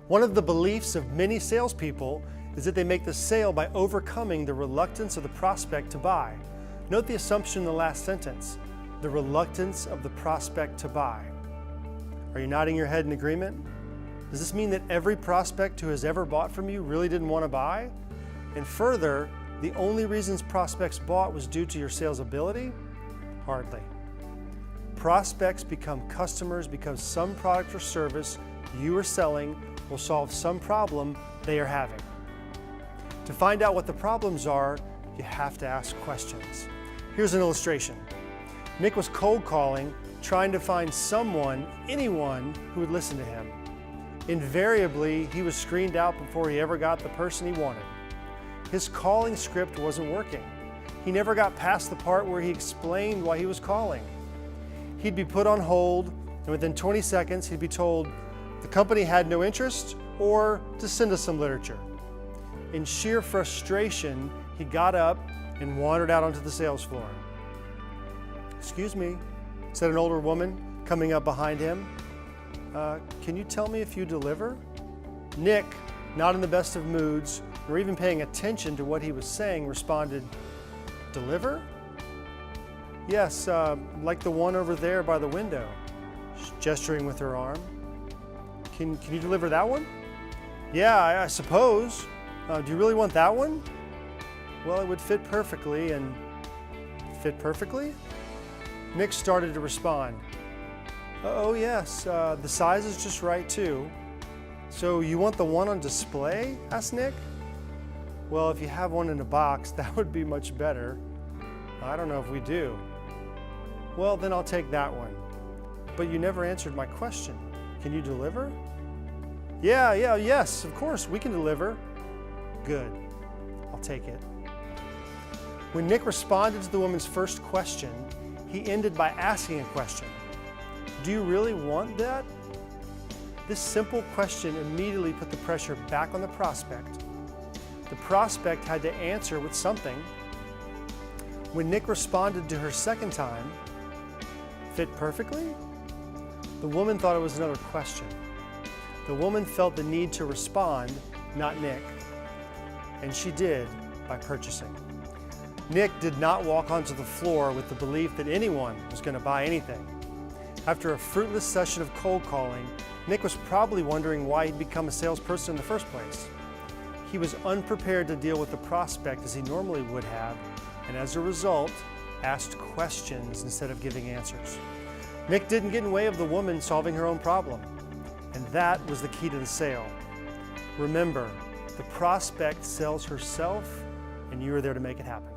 One of the beliefs of many salespeople is that they make the sale by overcoming the reluctance of the prospect to buy. Note the assumption in the last sentence, the reluctance of the prospect to buy. Are you nodding your head in agreement? Does this mean that every prospect who has ever bought from you really didn't want to buy? And further, the only reasons prospects bought was due to your sales ability? Hardly. Prospects become customers because some product or service you are selling will solve some problem they are having. To find out what the problems are, you have to ask questions. Here's an illustration. Nick was cold calling, trying to find someone, anyone, who would listen to him. Invariably, he was screened out before he ever got the person he wanted. His calling script wasn't working. He never got past the part where he explained why he was calling. He'd be put on hold, and within 20 seconds, he'd be told the company had no interest or to send us some literature. In sheer frustration, he got up and wandered out onto the sales floor. "Excuse me," said an older woman coming up behind him. Can you tell me if you deliver?" Nick, not in the best of moods, nor even paying attention to what he was saying, responded, "Deliver? Yes, like the one over there by the window," gesturing with her arm. Can you deliver that one?" "Yeah, I suppose. Do you really want that one?" "Well, it would fit perfectly and..." "Fit perfectly?" Nick started to respond. "Oh yes, the size is just right too." "So you want the one on display?" asked Nick. "Well, if you have one in a box, that would be much better." "I don't know if we do." "Well, then I'll take that one." "But you never answered my question. Can you deliver?" Yes, of course, we can deliver." "Good, I'll take it." When Nick responded to the woman's first question, he ended by asking a question. "Do you really want that?" This simple question immediately put the pressure back on the prospect. The prospect had to answer with something. When Nick responded to her second time, "Fit perfectly?" the woman thought it was another question. The woman felt the need to respond, not Nick. And she did by purchasing. Nick did not walk onto the floor with the belief that anyone was going to buy anything. After a fruitless session of cold calling, Nick was probably wondering why he'd become a salesperson in the first place. He was unprepared to deal with the prospect as he normally would have, and as a result, asked questions instead of giving answers. Nick didn't get in the way of the woman solving her own problem, and that was the key to the sale. Remember, the prospect sells herself, and you are there to make it happen.